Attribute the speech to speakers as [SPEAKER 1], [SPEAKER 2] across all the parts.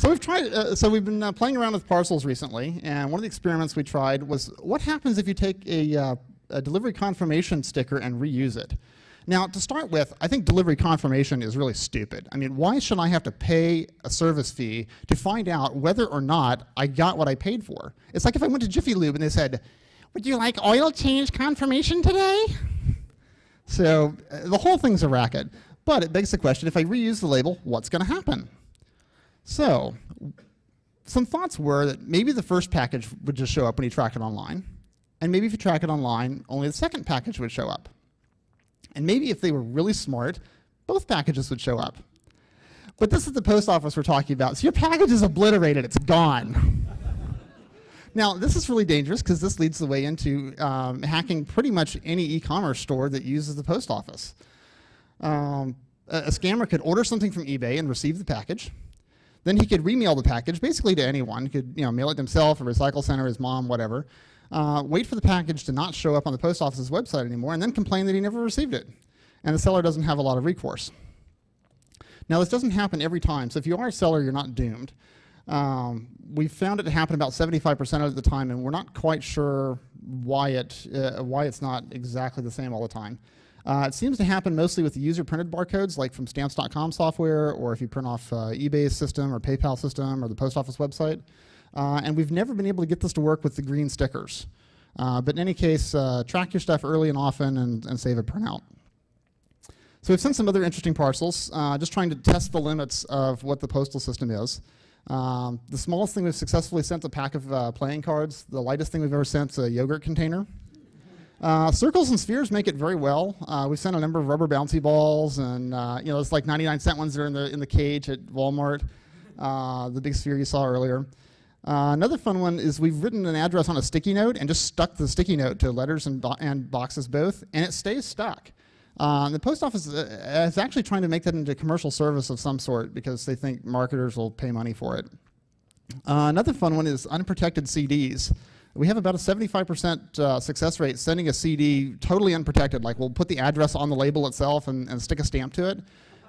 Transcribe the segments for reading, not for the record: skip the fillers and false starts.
[SPEAKER 1] So we've been playing around with parcels recently, and one of the experiments we tried was what happens if you take a delivery confirmation sticker and reuse it. Now, to start with, I think delivery confirmation is really stupid. I mean, why should I have to pay a service fee to find out whether or not I got what I paid for? It's like if I went to Jiffy Lube and they said, "Would you like oil change confirmation today?" So the whole thing's a racket. But it begs the question, if I reuse the label, what's going to happen? So some thoughts were that maybe the first package would just show up when you track it online. And maybe if you track it online, only the second package would show up. And maybe if they were really smart, both packages would show up. But this is the post office we're talking about. So your package is obliterated. It's gone. Now, this is really dangerous because this leads the way into hacking pretty much any e-commerce store that uses the post office. A scammer could order something from eBay and receive the package. Then he could remail the package basically to anyone. He could mail it himself, a recycle center, his mom, whatever. Wait for the package to not show up on the post office's website anymore, and then complain that he never received it. And the seller doesn't have a lot of recourse. Now, this doesn't happen every time, so if you are a seller, you're not doomed. We've found it to happen about 75% of the time, and we're not quite sure why it's not exactly the same all the time. It seems to happen mostly with the user-printed barcodes, like from Stamps.com software, or if you print off eBay's system or PayPal system or the post office website. And we've never been able to get this to work with the green stickers. But in any case, track your stuff early and often and save a printout. So we've sent some other interesting parcels, just trying to test the limits of what the postal system is. The smallest thing we've successfully sent is a pack of playing cards. The lightest thing we've ever sent is a yogurt container. Circles and spheres make it very well. We've sent a number of rubber bouncy balls, and it's like 99-cent ones that are in the cage at Walmart. The big sphere you saw earlier. Another fun one is we've written an address on a sticky note and just stuck the sticky note to letters and boxes both, and it stays stuck. The post office is actually trying to make that into a commercial service of some sort because they think marketers will pay money for it. Another fun one is unprotected CDs. We have about a 75% success rate sending a CD totally unprotected. Like we'll put the address on the label itself and stick a stamp to it.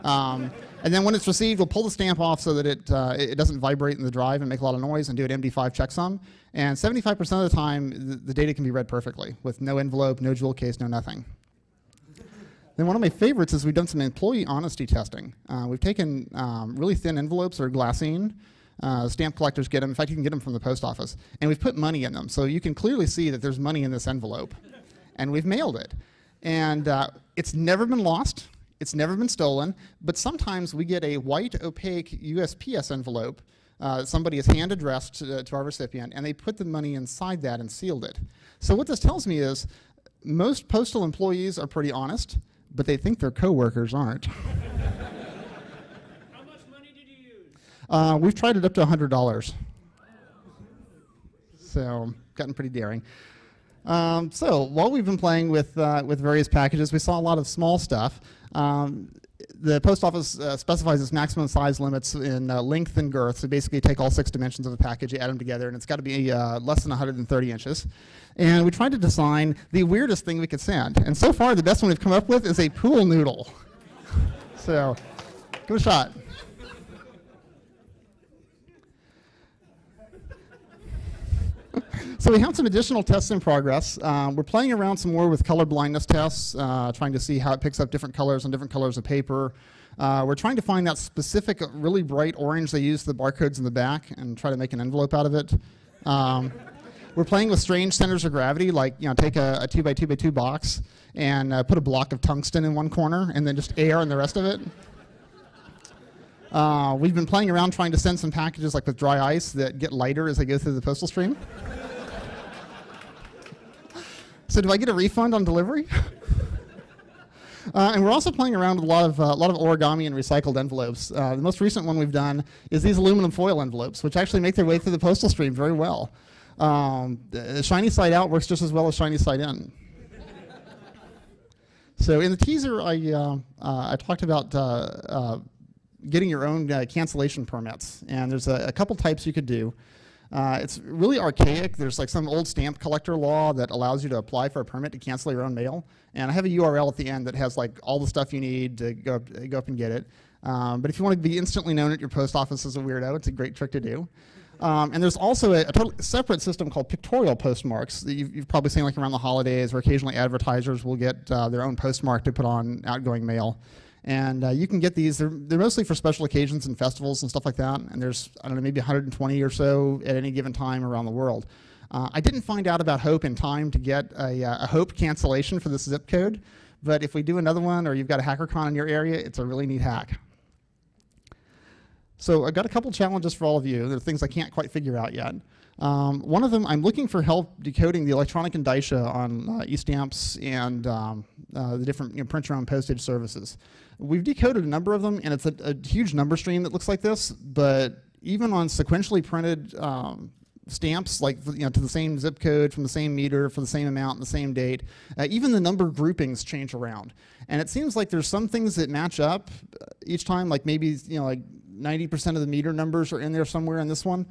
[SPEAKER 1] And then when it's received, we'll pull the stamp off so that it doesn't vibrate in the drive and make a lot of noise and do an MD5 checksum. And 75% of the time, the data can be read perfectly with no envelope, no jewel case, no nothing. Then one of my favorites is we've done some employee honesty testing. We've taken really thin envelopes or glassine. Stamp collectors get them. In fact, you can get them from the post office. And we've put money in them. So you can clearly see that there's money in this envelope. And we've mailed it. And it's never been lost. It's never been stolen. But sometimes we get a white, opaque USPS envelope that somebody has hand addressed to our recipient. And they put the money inside that and sealed it. So what this tells me is most postal employees are pretty honest, but they think their coworkers aren't. We've tried it up to $100. So, gotten pretty daring. So, while we've been playing with various packages, we saw a lot of small stuff. The post office specifies its maximum size limits in length and girth. So basically, you take all 6 dimensions of a package, you add them together, and it's got to be less than 130 inches. And we tried to design the weirdest thing we could send. And so far, the best one we've come up with is a pool noodle. So, give it a shot. So we have some additional tests in progress. We're playing around some more with color blindness tests, trying to see how it picks up different colors on different colors of paper. We're trying to find that specific really bright orange they use the barcodes in the back and try to make an envelope out of it. We're playing with strange centers of gravity, like take a 2x2x2 box and put a block of tungsten in one corner and then just air in the rest of it. We've been playing around trying to send some packages like with dry ice that get lighter as they go through the postal stream. So do I get a refund on delivery? And we're also playing around with a lot of origami and recycled envelopes. The most recent one we've done is these aluminum foil envelopes, which actually make their way through the postal stream very well. The shiny side out works just as well as shiny side in. So in the teaser, I talked about getting your own cancellation permits, and there's a couple types you could do. It's really archaic. There's like some old stamp collector law that allows you to apply for a permit to cancel your own mail. And I have a URL at the end that has like all the stuff you need to go up and get it. But if you want to be instantly known at your post office as a weirdo, it's a great trick to do. And there's also a totally separate system called pictorial postmarks that you've probably seen like around the holidays, or occasionally advertisers will get their own postmark to put on outgoing mail. And you can get these. They're mostly for special occasions and festivals and stuff like that. And there's, I don't know, maybe 120 or so at any given time around the world. I didn't find out about Hope in time to get a Hope cancellation for this zip code. But if we do another one, or you've got a HackerCon in your area, it's a really neat hack. So I've got a couple challenges for all of you. There are things I can't quite figure out yet. One of them, I'm looking for help decoding the electronic indicia on e-stamps and the different print your own postage services. We've decoded a number of them, and it's a huge number stream that looks like this, but even on sequentially printed stamps, like to the same zip code, from the same meter, for the same amount, and the same date, even the number groupings change around. And it seems like there's some things that match up each time, like maybe like 90% of the meter numbers are in there somewhere in this one.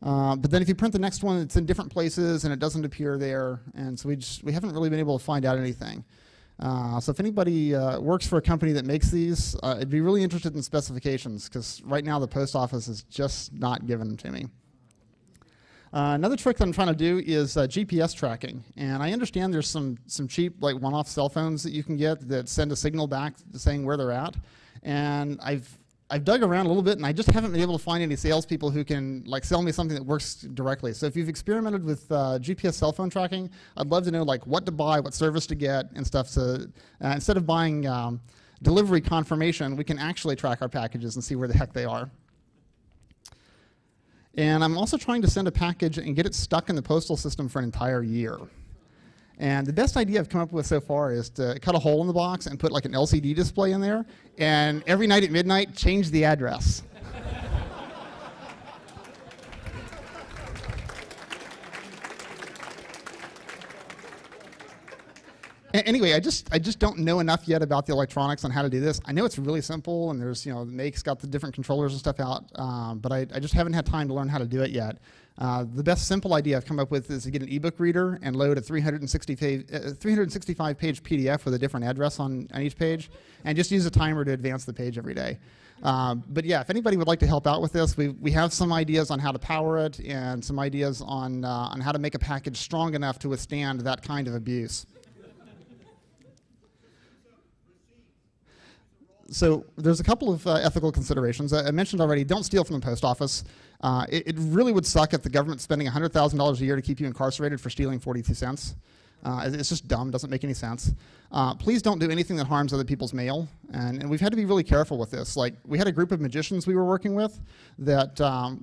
[SPEAKER 1] But then if you print the next one, it's in different places and it doesn't appear there. And so we haven't really been able to find out anything. So if anybody works for a company that makes these, I'd be really interested in specifications, because right now the post office is just not giving them to me. Another trick that I'm trying to do is GPS tracking. And I understand there's some cheap like one-off cell phones that you can get that send a signal back saying where they're at. And I've dug around a little bit, and I just haven't been able to find any salespeople who can like sell me something that works directly. So if you've experimented with GPS cell phone tracking, I'd love to know like what to buy, what service to get, and stuff. So instead of buying delivery confirmation, we can actually track our packages and see where the heck they are. And I'm also trying to send a package and get it stuck in the postal system for an entire year. And the best idea I've come up with so far is to cut a hole in the box and put like an LCD display in there, and every night at midnight, change the address. Anyway, I just don't know enough yet about the electronics on how to do this. I know it's really simple, and there's, the Make's got the different controllers and stuff out, but I just haven't had time to learn how to do it yet. The best simple idea I've come up with is to get an ebook reader and load a 365-page PDF with a different address on each page, and just use a timer to advance the page every day. But yeah, if anybody would like to help out with this, we have some ideas on how to power it, and some ideas on how to make a package strong enough to withstand that kind of abuse. So there's a couple of ethical considerations. I mentioned already, don't steal from the post office. It really would suck if the government's spending $100,000 a year to keep you incarcerated for stealing 42 cents. It's just dumb, doesn't make any sense. Please don't do anything that harms other people's mail. And we've had to be really careful with this. Like, we had a group of magicians we were working with that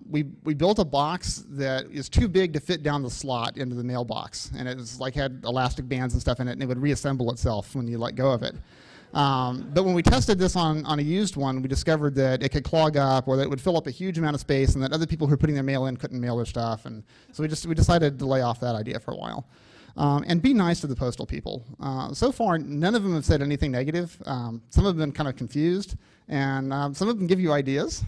[SPEAKER 1] we built a box that is too big to fit down the slot into the mailbox. And it was like had elastic bands and stuff in it, and it would reassemble itself when you let go of it. But when we tested this on a used one, we discovered that it could clog up, or that it would fill up a huge amount of space, and that other people who were putting their mail in couldn't mail their stuff. And so we decided to lay off that idea for a while. And be nice to the postal people. So far, none of them have said anything negative. Some have been kind of confused, and some of them give you ideas.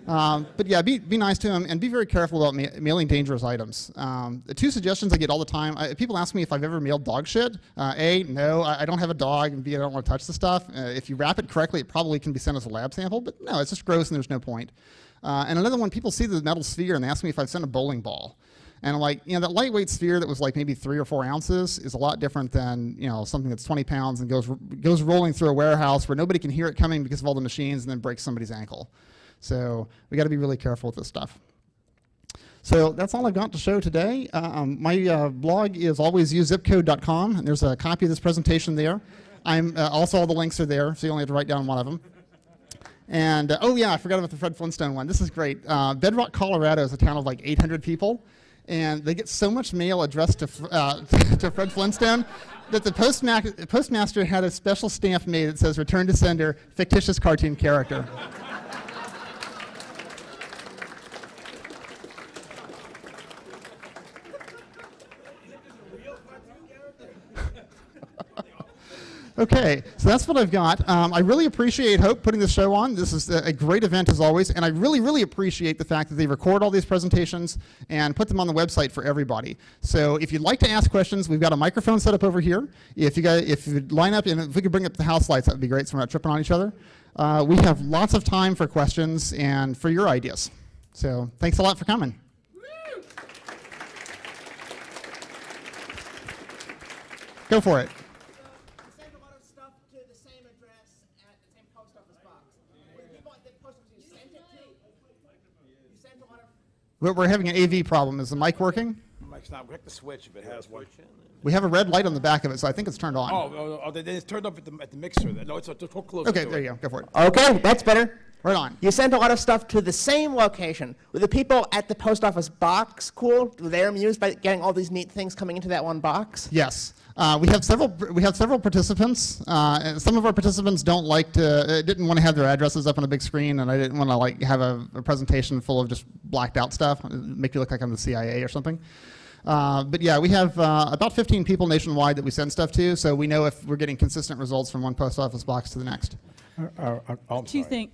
[SPEAKER 1] But yeah, be nice to them, and be very careful about mailing dangerous items. The two suggestions I get all the time, people ask me if I've ever mailed dog shit. A, no, I don't have a dog, and B, I don't want to touch the stuff. If you wrap it correctly, it probably can be sent as a lab sample, but no, it's just gross and there's no point. And another one, people see the metal sphere and they ask me if I've sent a bowling ball. And I'm like, that lightweight sphere that was like maybe 3 or 4 ounces is a lot different than, something that's 20 pounds and goes rolling through a warehouse where nobody can hear it coming because of all the machines, and then breaks somebody's ankle. So we got to be really careful with this stuff. So that's all I've got to show today. My blog is alwaysuszipcode.com, and there's a copy of this presentation there. Also, all the links are there, so you only have to write down one of them. And oh yeah, I forgot about the Fred Flintstone one. This is great. Bedrock, Colorado is a town of like 800 people, and they get so much mail addressed to Fred Flintstone that the postmaster had a special stamp made that says "Return to sender, fictitious cartoon character." Okay, so that's what I've got. I really appreciate Hope putting this show on. This is a great event as always, and I really, really appreciate the fact that they record all these presentations and put them on the website for everybody. So if you'd like to ask questions, we've got a microphone set up over here. If you line up, and if we could bring up the house lights, that would be great so we're not tripping on each other. We have lots of time for questions and for your ideas. So thanks a lot for coming. Go for it. We're having an AV problem. Is the mic working?
[SPEAKER 2] The mic's not. We have to switch if it has one.
[SPEAKER 1] We have a red light on the back of it, so I think it's turned on.
[SPEAKER 2] Oh, it's turned off at the mixer. No, it's too close.
[SPEAKER 1] Okay, there you go. Go for it.
[SPEAKER 3] Okay, that's better.
[SPEAKER 1] Right on.
[SPEAKER 3] You sent a lot of stuff to the same location. Were the people at the post office box cool? Were they amused by getting all these neat things coming into that one box?
[SPEAKER 1] Yes. We have several participants. Some of our participants didn't want to have their addresses up on a big screen, and I didn't want to have a presentation full of just blacked out stuff, make you look like I'm the CIA or something. But yeah, we have about 15 people nationwide that we send stuff to, so we know if we're getting consistent results from one post office box to the next.
[SPEAKER 4] Two things.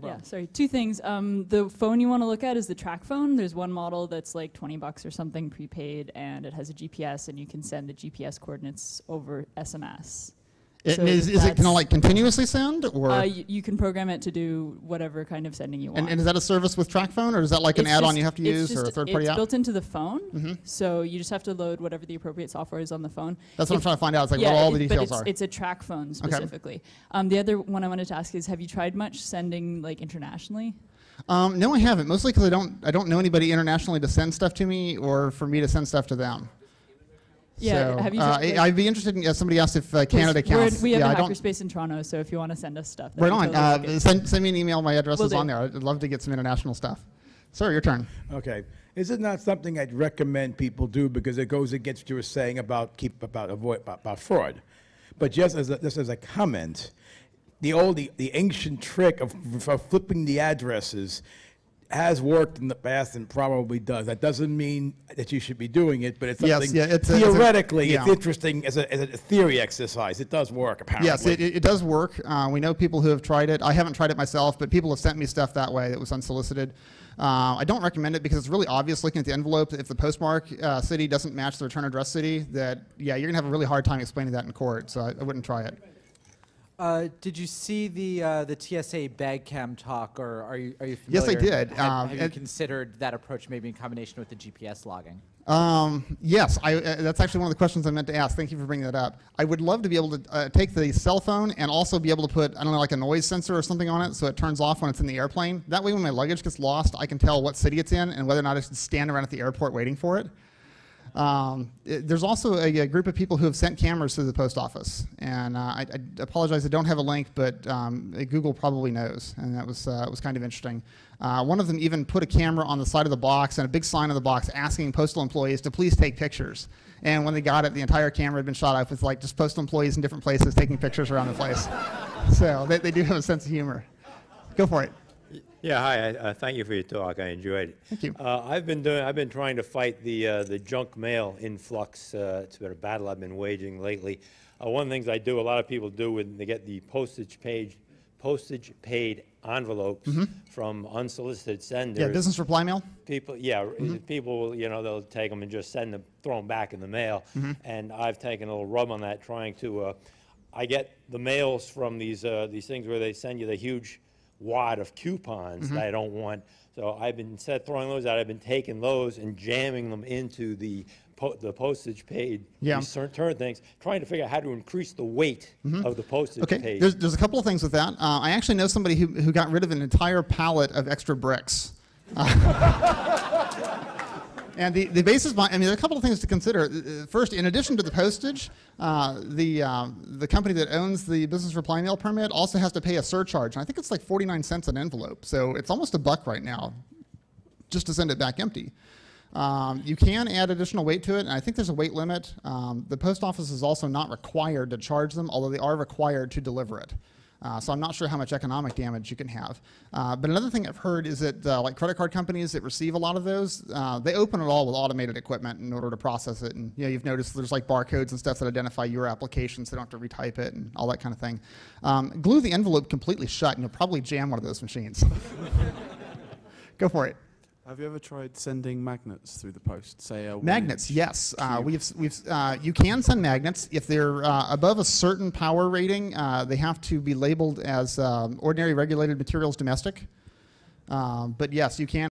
[SPEAKER 4] Yeah, sorry. Two things. The phone you want to look at is the track phone. There's one model that's like $20 or something prepaid, and it has a GPS, and you can send the GPS coordinates over SMS.
[SPEAKER 1] Is it kind of like continuously send, or
[SPEAKER 4] you can program it to do whatever kind of sending you want.
[SPEAKER 1] And is that a service with TrackPhone, or is that like an add-on you have to use, or a third-party app?
[SPEAKER 4] It's built into the phone, so you just have to load whatever the appropriate software is on the phone.
[SPEAKER 1] That's what I'm trying to find out. It's like what all the details are.
[SPEAKER 4] It's a track phone specifically. Okay. The other one I wanted to ask is, have you tried much sending like internationally?
[SPEAKER 1] No, I haven't. Mostly because I don't know anybody internationally to send stuff to me, or for me to send stuff to them.
[SPEAKER 4] Yeah,
[SPEAKER 1] so,
[SPEAKER 4] have you
[SPEAKER 1] I'd be interested in, somebody asked if Canada counts.
[SPEAKER 4] We have a hackerspace in Toronto, so if you want to send us stuff.
[SPEAKER 1] Right on. Totally send me an email. My address is on there. I'd love to get some international stuff. Sir, your turn.
[SPEAKER 2] Okay. Is it not something I'd recommend people do because it goes against what you were saying about fraud? But just as a comment, the ancient trick of flipping the addresses has worked in the past and probably does. That doesn't mean that you should be doing it, but it's something theoretically it's interesting as a theory exercise. It does work, apparently.
[SPEAKER 1] Yes, it does work. We know people who have tried it. I haven't tried it myself, but people have sent me stuff that way that was unsolicited. I don't recommend it because it's really obvious looking at the envelope. If the postmark city doesn't match the return address city, that you're going to have a really hard time explaining that in court, so I wouldn't try it.
[SPEAKER 5] Did you see the TSA bag cam talk, or are you familiar?
[SPEAKER 1] Yes, I did.
[SPEAKER 5] Have you considered that approach maybe in combination with the GPS logging?
[SPEAKER 1] Yes, that's actually one of the questions I meant to ask. Thank you for bringing that up. I would love to be able to take the cell phone and also be able to put, I don't know, like a noise sensor or something on it so it turns off when it's in the airplane. That way when my luggage gets lost, I can tell what city it's in and whether or not I should stand around at the airport waiting for it. There's also a group of people who have sent cameras to the post office, and I apologize, I don't have a link, but Google probably knows, and that was kind of interesting. One of them even put a camera on the side of the box and a big sign on the box asking postal employees to please take pictures. And when they got it, the entire camera had been shot off with like just postal employees in different places taking pictures around the place. So they do have a sense of humor. Go for it.
[SPEAKER 6] Yeah, hi. Thank you for your talk. I enjoyed it.
[SPEAKER 1] Thank you.
[SPEAKER 6] I've been trying to fight the junk mail influx. It's been a battle I've been waging lately. One of the things I do, a lot of people do when they get the postage paid envelopes from unsolicited senders.
[SPEAKER 1] Yeah, business reply mail.
[SPEAKER 6] People, people, they'll take them and just send them, throw them back in the mail. And I've taken a little rub on that, trying to. I get the mails from these things where they send you the huge wad of coupons that I don't want. So I've been, instead of throwing those out, I've been taking those and jamming them into the postage paid return things, trying to figure out how to increase the weight of the postage paid.
[SPEAKER 1] There's a couple of things with that. I actually know somebody who got rid of an entire pallet of extra bricks. And the basis, there are a couple of things to consider. First, in addition to the postage, the company that owns the business reply mail permit also has to pay a surcharge. And I think it's like 49 cents an envelope. So it's almost $1 right now just to send it back empty. You can add additional weight to it, and I think there's a weight limit. The post office is also not required to charge them, although they are required to deliver it. So I'm not sure how much economic damage you can have. But another thing I've heard is that like credit card companies that receive a lot of those, they open it all with automated equipment in order to process it. And you've noticed there's like barcodes and stuff that identify your application, so they don't have to retype it and all that kind of thing. Glue the envelope completely shut, and you'll probably jam one of those machines. Go for it.
[SPEAKER 7] Have you ever tried sending magnets through the post? Say a
[SPEAKER 1] magnets, yes. You can send magnets if they're above a certain power rating. They have to be labeled as ordinary regulated materials domestic. But yes, you can.